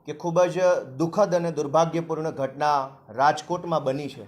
કે ખૂબ જ દુઃખદ અને દુર્ભાગ્યપૂર્ણ ઘટના રાજકોટમાં બની છે.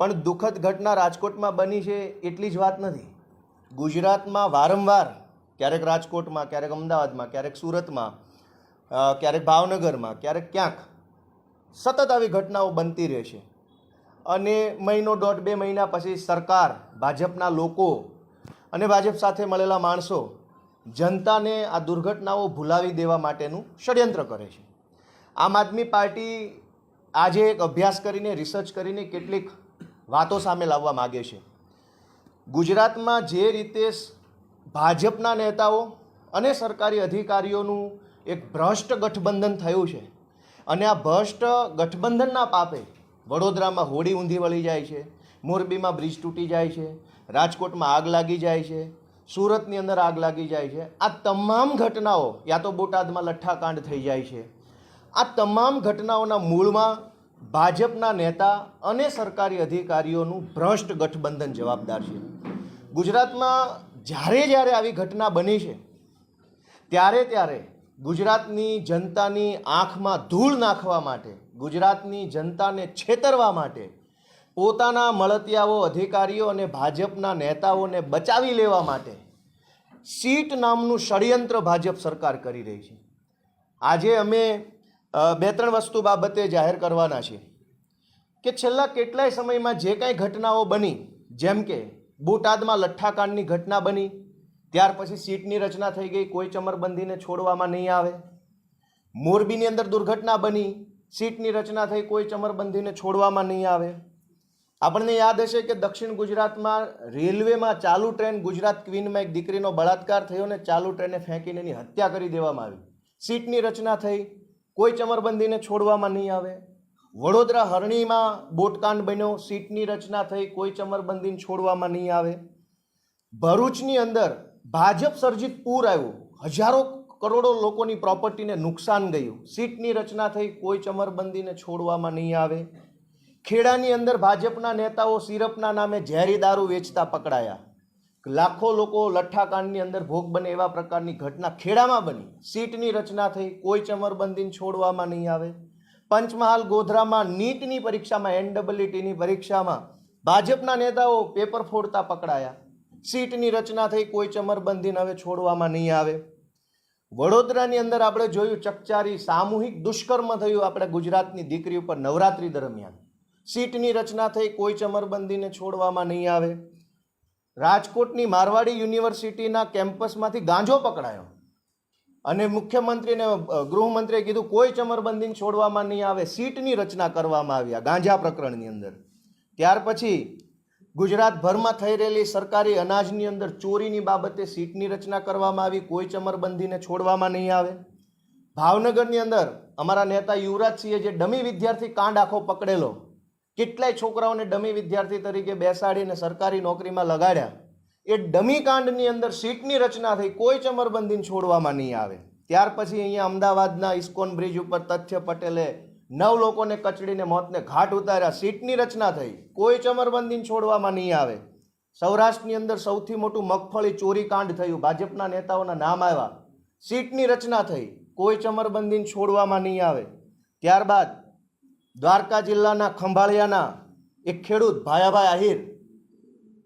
પણ દુઃખદ ઘટના રાજકોટમાં બની છે એટલી જ વાત નથી. ગુજરાતમાં વારંવાર ક્યારેક રાજકોટમાં, ક્યારેક અમદાવાદમાં, ક્યારેક સુરતમાં, ક્યારેક ભાવનગરમાં, ક્યારેક ક્યાંક સતત આવી ઘટનાઓ બનતી રહે છે. અને મહિનો દોઢ બે મહિના પછી સરકાર, ભાજપના લોકો અને ભાજપ સાથે મળેલા માણસો જનતાને આ દુર્ઘટનાઓ ભૂલાવી દેવા માટેનું ષડયંત્ર કરે છે. આમ આદમી પાર્ટી આજે એક અભ્યાસ કરીને, રિસર્ચ કરીને કેટલીક વાતો સામે લાવવા માગે છે. ગુજરાતમાં જે રીતે ભાજપના નેતાઓ અને સરકારી અધિકારીઓનું એક ભ્રષ્ટ ગઠબંધન થયું છે, અને આ ભ્રષ્ટ ગઠબંધનના પાપે વડોદરામાં હોડી ઊંધી વળી જાય છે, મોરબીમાં બ્રિજ તૂટી જાય છે, રાજકોટમાં આગ લાગી જાય છે, સુરતની અંદર આગ લાગી જાય છે. આ તમામ ઘટનાઓ, યા તો બોટાદમાં લઠ્ઠાકાંડ થઈ જાય છે, આ તમામ ઘટનાઓના મૂળમાં ભાજપના નેતા અને સરકારી અધિકારીઓનું ભ્રષ્ટ ગઠબંધન જવાબદાર છે. ગુજરાતમાં જ્યારે આવી ઘટના બની છે ત્યારે ગુજરાતની જનતાની આંખમાં ધૂળ નાખવા માટે, ગુજરાતની જનતાને છેતરવા માટે, પોતાના મળતિયાઓ, અધિકારીઓ અને ભાજપના નેતાઓને બચાવી લેવા માટે સીટ નામનું ષડયંત્ર ભાજપ સરકાર કરી રહી છે. આજે અમે બે ત્રણ વસ્તુ બાબતે જાહેર કરવાના છે કે છેલ્લા કેટલાય સમયમાં જે કાંઈ ઘટનાઓ બની, જેમ કે બોટાદમાં લઠ્ઠાકાંડની ઘટના બની, ત્યાર પછી સીટની રચના થઈ ગઈ, કોઈ ચમરબંધીને છોડવામાં નહીં આવે. મોરબીની અંદર દુર્ઘટના બની, સીટની રચના થઈ, કોઈ ચમરબંધીને છોડવામાં નહીં આવે. આપણને યાદ હશે કે દક્ષિણ ગુજરાતમાં રેલવેમાં ચાલુ ટ્રેન ગુજરાત ક્વીનમાં એક દીકરીનો બળાત્કાર થયો ને ચાલુ ટ્રેને ફેંકીને એની હત્યા કરી દેવામાં આવી. સીટની રચના થઈ, કોઈ ચમરબંધીને છોડવામાં નહીં આવે. વડોદરા હરણીમાં બોટકાંડ બન્યો, સીટની રચના થઈ, કોઈ ચમરબંધીને છોડવામાં નહીં આવે. ભરૂચની અંદર ભાજપ સર્જિત પૂર આવ્યું, હજારો કરોડો લોકોની પ્રોપર્ટીને નુકસાન ગયું, સીટની રચના થઈ, કોઈ ચમરબંધીને છોડવામાં નહીં આવે. ખેડાની અંદર ભાજપના નેતાઓ સિરપના નામે ઝેરી દારૂ વેચતા પકડાયા, લાખો લોકો લઠ્ઠાકાંડની અંદર ભોગ બને એવા પ્રકારની ઘટના ખેડામાં બની, સીટની રચના થઈ, કોઈ ચમરબંધીને છોડવામાં નહીં આવે. પંચમહાલ ગોધરામાં નીટની પરીક્ષામાં, NEETની પરીક્ષામાં ભાજપના નેતાઓ પેપર ફોડતા પકડાયા, સીટની રચના થઈ, કોઈ ચમરબંધીને હવે છોડવામાં નહીં આવે. વડોદરાની અંદર આપણે જોયું ચકચારી સામૂહિક દુષ્કર્મ થયું આપણે ગુજરાતની દીકરી ઉપર નવરાત્રી દરમિયાન, સીટની રચના થઈ, કોઈ ચમરબંધીને છોડવામાં નહીં આવે. રાજકોટની મારવાડી યુનિવર્સિટીના કેમ્પસમાંથી ગાંજો પકડાયો અને મુખ્યમંત્રીને ગૃહમંત્રીએ કીધું કોઈ ચમરબંધીને છોડવામાં નહીં આવે, સીટની રચના કરવામાં આવી આ ગાંજા પ્રકરણની અંદર. ત્યાર પછી ગુજરાતભરમાં થઈ રહેલી સરકારી અનાજની અંદર ચોરીની બાબતે સીટની રચના કરવામાં આવી, કોઈ ચમરબંધીને છોડવામાં નહીં આવે. ભાવનગરની અંદર અમારા નેતા યુવરાજસિંહે જે ડમી વિદ્યાર્થી કાંડ આખો પકડેલો, કેટલાય છોકરાઓને ડમી વિદ્યાર્થી તરીકે બેસાડીને સરકારી નોકરીમાં લગાડ્યા, એ ડમી કાંડની અંદર સીટની રચના થઈ, કોઈ ચમરબંધીને છોડવામાં નહીં આવે. ત્યાર પછી અહીંયા અમદાવાદના ઇસ્કોન બ્રિજ ઉપર તથ્ય પટેલે 9 લોકોને કચડીને મોતને ઘાટ ઉતાર્યા, સીટની રચના થઈ, કોઈ ચમરબંધીને છોડવામાં નહીં આવે. સૌરાષ્ટ્રની અંદર સૌથી મોટું મગફળી ચોરી કાંડ થયું, ભાજપના નેતાઓના નામ આવ્યા, સીટની રચના થઈ, કોઈ ચમરબંધીને છોડવામાં નહીં આવે. ત્યારબાદ દ્વારકા જિલ્લાના ખંભાળિયાના એક ખેડૂત ભાયાભાઈ આહિર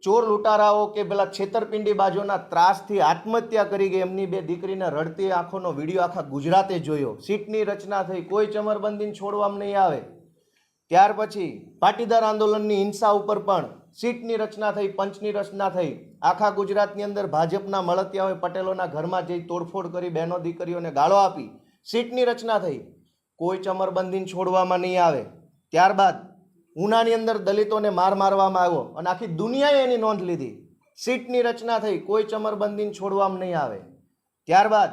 ચોર લૂંટારાઓ કે પેલા છેતરપિંડી બાજુના ત્રાસથી આત્મહત્યા કરી ગઈ, એમની 2 દીકરીને રડતી આંખોનો વિડીયો આખા ગુજરાતે જોયો, સીટની રચના થઈ, કોઈ ચમરબંધીને છોડવામાં નહીં આવે. ત્યાર પછી પાટીદાર આંદોલનની હિંસા ઉપર પણ સીટની રચના થઈ, પંચની રચના થઈ, આખા ગુજરાતની અંદર ભાજપના મળતિયાઓએ પટેલોના ઘરમાં જઈ તોડફોડ કરી, બહેનો દીકરીઓને ગાળો આપી, સીટની રચના થઈ, કોઈ ચમરબંધીને છોડવામાં નહીં આવે. ત્યારબાદ ઉનાની અંદર દલિતોને મારવામાં આવ્યો અને આખી દુનિયાએ એની નોંધ લીધી, સીટની રચના થઈ, કોઈ ચમરબંધીને છોડવામાં નહીં આવે. ત્યારબાદ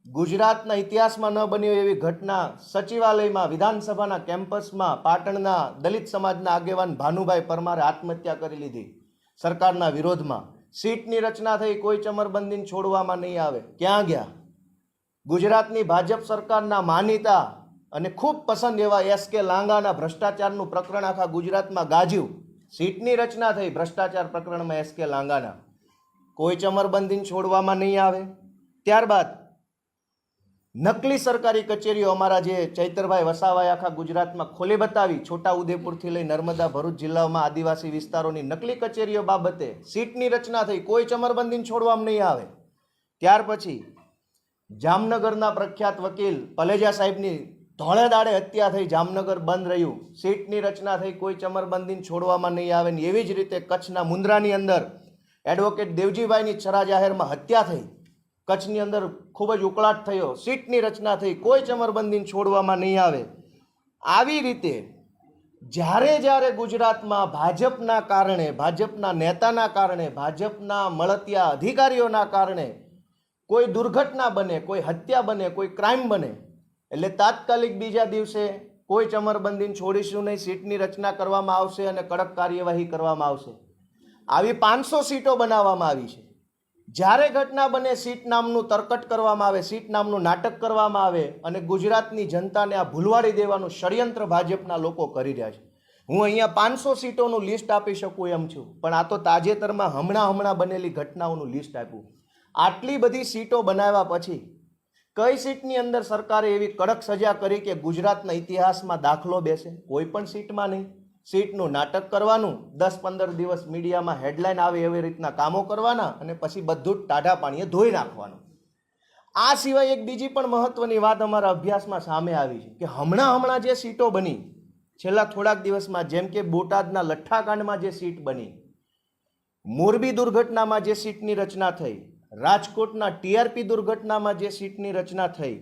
ગુજરાતના ઇતિહાસમાં ન બની એવી ઘટના સચિવાલયમાં, વિધાનસભાના કેમ્પસમાં પાટણના દલિત સમાજના આગેવાન ભાનુભાઈ પરમારે આત્મહત્યા કરી લીધી સરકારના વિરોધમાં, સીટની રચના થઈ, કોઈ ચમરબંધીને છોડવામાં નહીં આવે. ક્યાં ગયા? ગુજરાતની ભાજપ સરકારના માનીતા અને ખૂબ પસંદ એવા SK લાંગાના ભ્રષ્ટાચારનું પ્રકરણ આખા ગુજરાતમાં ગાજ્યું, સીટની રચના થઈ ભ્રષ્ટાચાર પ્રકરણમાં SK લાંગાના, કોઈ ચમરબંધીને છોડવામાં નહીં આવે. ત્યારબાદ નકલી સરકારી કચેરીઓ અમારા જે ચૈતરભાઈ વસાવાએ આખા ગુજરાતમાં ખોલી બતાવી, છોટા ઉદેપુરથી લઈ નર્મદા ભરૂચ જિલ્લામાં આદિવાસી વિસ્તારોની નકલી કચેરીઓ બાબતે સીટની રચના થઈ, કોઈ ચમરબંધીને છોડવામાં નહીં આવે. ત્યાર પછી જામનગરના પ્રખ્યાત વકીલ પલેજા સાહેબની ધોળે દાડે હત્યા થઈ, જામનગર બંધ રહ્યું, સીટની રચના થઈ, કોઈ ચમરબંધીને છોડવામાં નહીં આવે. એવી જ રીતે કચ્છના મુન્દ્રાની અંદર એડવોકેટ દેવજીભાઈની છરા જાહેરમાં હત્યા થઈ, કચ્છની અંદર ખૂબ જ ઉકળાટ થયો, સીટની રચના થઈ, કોઈ ચમરબંધીને છોડવામાં નહીં આવે. આવી રીતે જ્યારે ગુજરાતમાં ભાજપના કારણે, ભાજપના નેતાના કારણે, ભાજપના મળતિયા અધિકારીઓના કારણે કોઈ દુર્ઘટના બને, કોઈ હત્યા બને, કોઈ ક્રાઇમ બને, એટલે તાત્કાલિક બીજા દિવસે કોઈ ચમરબંધીને છોડીશું નહીં, સીટની રચના કરવામાં આવશે અને કડક કાર્યવાહી કરવામાં આવશે. આવી 500 સીટો બનાવવામાં આવી છે. જ્યારે ઘટના બને, સીટ નામનું તરકટ કરવામાં આવે, સીટ નામનું નાટક કરવામાં આવે અને ગુજરાતની જનતાને આ ભૂલવાડી દેવાનું ષડયંત્ર ભાજપના લોકો કરી રહ્યા છે. હું અહીંયા 500 સીટોનું લિસ્ટ આપી શકું એમ છું, પણ આ તો તાજેતરમાં હમણાં બનેલી ઘટનાઓનું લિસ્ટ આપ્યું. આટલી બધી સીટો બનાવ્યા પછી કઈ સીટની અંદર સરકારે એવી કડક સજા કરી કે ગુજરાતના ઇતિહાસમાં દાખલો બેસે? કોઈ પણ સીટમાં નહીં. સીટનું નાટક કરવાનું, 10-15 દિવસ મીડિયામાં હેડલાઇન આવે એવી રીતના કામો કરવાના અને પછી બધું જ ટાઢા પાણીએ ધોઈ નાખવાનું. આ સિવાય એક બીજી પણ મહત્વની વાત અમારા અભ્યાસમાં સામે આવી છે કે હમણાં જે સીટો બની છેલ્લા થોડાક દિવસમાં, જેમ કે બોટાદના લઠ્ઠાકાંડમાં જે સીટ બની, મોરબી દુર્ઘટનામાં જે સીટની રચના થઈ, રાજકોટના ટીઆરપી દુર્ઘટનામાં જે સીટની રચના થઈ,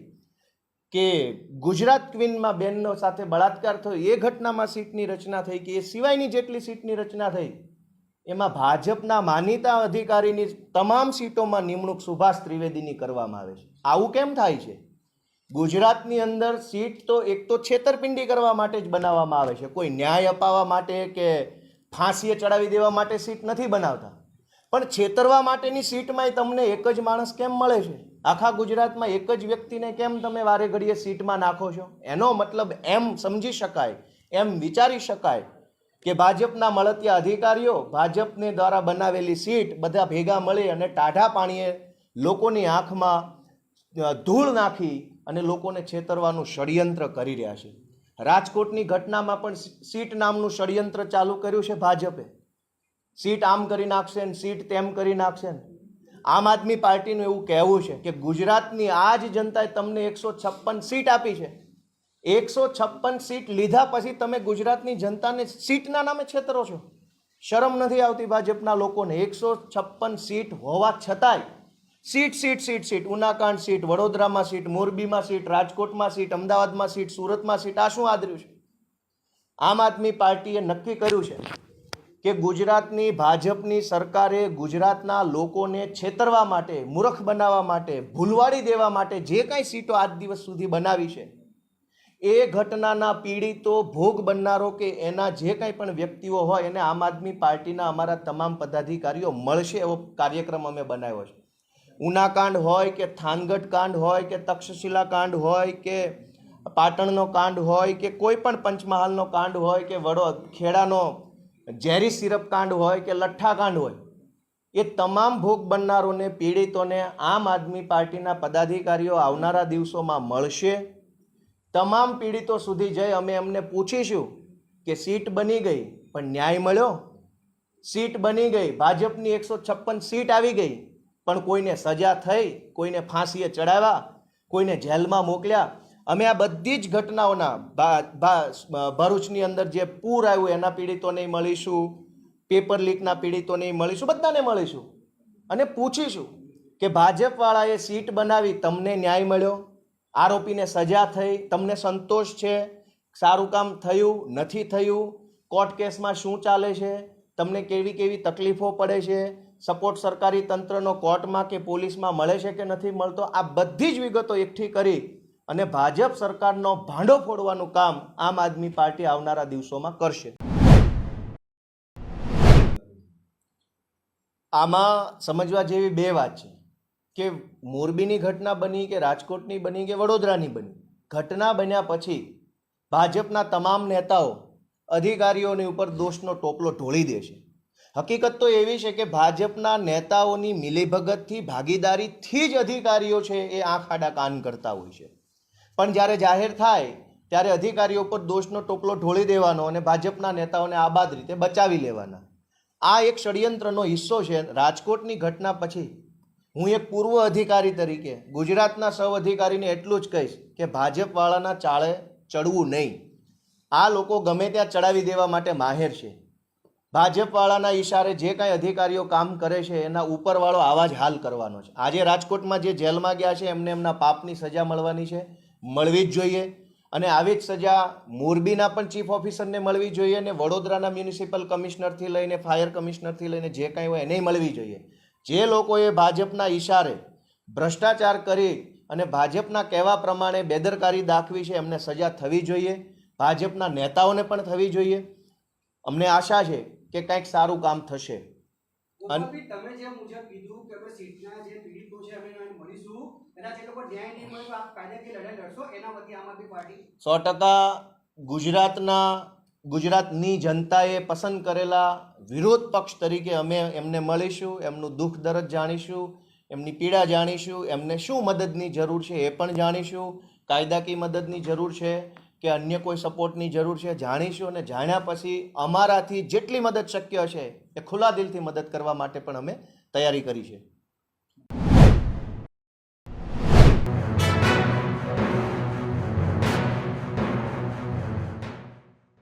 કે ગુજરાત ક્વીનમાં બેનનો સાથે બળાત્કાર થયો એ ઘટનામાં સીટની રચના થઈ, કે એ સિવાયની જેટલી સીટની રચના થઈ એમાં ભાજપના માનીતા અધિકારીની તમામ સીટોમાં નિમણૂક સુભાષ ત્રિવેદીની કરવામાં આવે છે. આવું કેમ થાય છે? ગુજરાતની અંદર સીટ તો એક તો છેતરપિંડી કરવા માટે જ બનાવવામાં આવે છે, કોઈ ન્યાય અપાવવા માટે કે ફાંસીએ ચડાવી દેવા માટે સીટ નથી બનાવતા. પણ છેતરવા માટેની સીટમાં તમને એક જ માણસ કેમ મળે છે? આખા ગુજરાતમાં એક જ વ્યક્તિને કેમ તમે વારે ઘડીએ સીટમાં નાખો છો? એનો મતલબ એમ સમજી શકાય, એમ વિચારી શકાય કે ભાજપના મળતિયા અધિકારીઓ ભાજપને દ્વારા બનાવેલી સીટ બધા ભેગા મળી અને ટાઢા પાણીએ લોકોની આંખમાં ધૂળ નાખી અને લોકોને છેતરવાનું ષડયંત્ર કરી રહ્યા છે. રાજકોટની ઘટનામાં પણ સીટ નામનું ષડયંત્ર ચાલુ કર્યું છે ભાજપે. સીટ આમ કરી નાખશે ને સીટ તેમ કરી નાખશે ને. આમ આદમી પાર્ટીનું એવું કહેવું છે કે ગુજરાતની આ જ જનતાએ તમને 156 સીટ આપી છે. 156 સીટ લીધા પછી તમે ગુજરાતની જનતાને સીટના નામે છેતરો છો. શરમ નથી આવતી ભાજપના લોકોને? 156 સીટ હોવા છતાંય સીટ, ઉનાકાંડ સીટ, વડોદરામાં સીટ, મોરબીમાં સીટ, રાજકોટમાં સીટ, અમદાવાદમાં સીટ, સુરતમાં સીટ. આ શું આદર્યું છે? આમ આદમી પાર્ટીએ નક્કી કર્યું છે કે ગુજરાતની ભાજપની સરકારે ગુજરાતના લોકોને છેતરવા માટે, મૂર્ખ બનાવવા માટે, ભૂલવાડી દેવા માટે જે કાંઈ સીટો આજ દિવસ સુધી બનાવી છે એ ઘટનાના પીડિતો, ભોગ બનનારો કે એના જે કાંઈ પણ વ્યક્તિઓ હોય એને આમ આદમી પાર્ટીના અમારા તમામ પદાધિકારીઓ મળશે એવો કાર્યક્રમ અમે બનાવ્યો છે. ઉનાકાંડ હોય કે થાનગઢ કાંડ હોય કે તક્ષશિલા કાંડ હોય કે પાટણનો કાંડ હોય કે કોઈ પણ પંચમહાલનો કાંડ હોય કે ખેડાનો ઝેરી સિરપ કાંડ હોય કે લઠ્ઠા કાંડ હોય, એ તમામ ભોગ બનનારોને, પીડિતોને આમ આદમી પાર્ટીના પદાધિકારીઓ આવનારા દિવસોમાં મળશે. તમામ પીડિતો સુધી જઈ અમે એમને પૂછીશું કે સીટ બની ગઈ પણ ન્યાય મળ્યો? સીટ બની ગઈ, ભાજપની 156 સીટ આવી ગઈ પણ કોઈને સજા થઈ, કોઈને ફાંસીએ ચડાવ્યા, કોઈને જેલમાં મોકલ્યા? અમે આ બધી જ ઘટનાઓના ભરૂચની અંદર જે પૂર આવ્યું એના પીડિતોને મળીશું, પેપર લીકના પીડિતોને મળીશું, બધાને મળીશું અને પૂછીશું કે ભાજપવાળાએ સીટ બનાવી, તમને ન્યાય મળ્યો? આરોપીને સજા થઈ, તમને સંતોષ છે? સારું કામ થયું, નથી થયું? કોર્ટ કેસમાં શું ચાલે છે? તમને કેવી કેવી તકલીફો પડે છે? સપોર્ટ સરકારી તંત્રનો કોર્ટમાં કે પોલીસમાં મળે છે કે નથી મળતો? આ બધી જ વિગતો એકઠી કરી અને ભાજપ સરકારનો ભાંડો ફોડવાનું કામ આમ આદમી પાર્ટી આવનારા દિવસોમાં કરશે. આમાં સમજવા જેવી બે વાત છે કે મોરબીની ઘટના બની કે રાજકોટની બની કે વડોદરાની બની, ઘટના બન્યા પછી ભાજપના તમામ નેતાઓ અધિકારીઓની ઉપર દોષનો ટોપલો ઢોળી દે છે. હકીકત તો એવી છે કે ભાજપના નેતાઓની મિલીભગતથી ભાગીદારીથી જ અધિકારીઓ છે એ આંખ આડા કાન કરતા હોય છે, પણ જ્યારે જાહેર થાય ત્યારે અધિકારીઓ પર દોષનો ટોપલો ઢોળી દેવાનો અને ભાજપના નેતાઓને આબાદ રીતે બચાવી લેવાના. આ એક ષડયંત્રનો હિસ્સો છે. રાજકોટની ઘટના પછી હું એક પૂર્વ અધિકારી તરીકે ગુજરાતના સૌ અધિકારીને એટલું જ કહીશ કે ભાજપવાળાના ચાળે ચડવું નહીં. આ લોકો ગમે ત્યાં ચડાવી દેવા માટે માહેર છે. ભાજપવાળાના ઈશારે જે કાંઈ અધિકારીઓ કામ કરે છે એના ઉપરવાળો આવા જ હાલ કરવાનો છે. આજે રાજકોટમાં જે જેલમાં ગયા છે એમને એમના પાપની સજા મળવાની છે, મળવી જ જોઈએ. અને આવી જ સજા મોરબીના પણ ચીફ ઓફિસરને મળવી જોઈએ અને વડોદરાના મ્યુનિસિપલ કમિશનરથી લઈને ફાયર કમિશનરથી લઈને જે કાંઈ હોય એને મળવી જોઈએ. જે લોકોએ ભાજપના ઈશારે ભ્રષ્ટાચાર કરી અને ભાજપના કહેવા પ્રમાણે બેદરકારી દાખવી છે એમને સજા થવી જોઈએ. ભાજપના નેતાઓને પણ થવી જોઈએ. અમને આશા છે કે કંઈક સારું કામ થશે. તમે જે મુજબ કીધું કે આપણે સીટના જે પીડિતો છે અમે એને મળીશું, એના જે લોકો ન્યાય નહીં મળે તો આપ કાયદાકીય લડાઈ લડશો, એના વતી આમ આદમી પાર્ટી 100% ગુજરાતની જનતાએ પસંદ કરેલા વિરોધ પક્ષ તરીકે અમે એમને મળીશું, એમનું દુઃખ દર્દ જાણીશું, એમની પીડા જાણીશું, એમને શું મદદની જરૂર છે એ પણ જાણીશું, કાયદાકીય મદદની જરૂર છે કે અન્ય કોઈ સપોર્ટની જરૂર છે જાણીશું. અને જાણ્યા પછી અમારાથી જેટલી મદદ શક્ય છે એ ખુલ્લા દિલથી મદદ કરવા માટે પણ અમે તૈયારી કરી છે.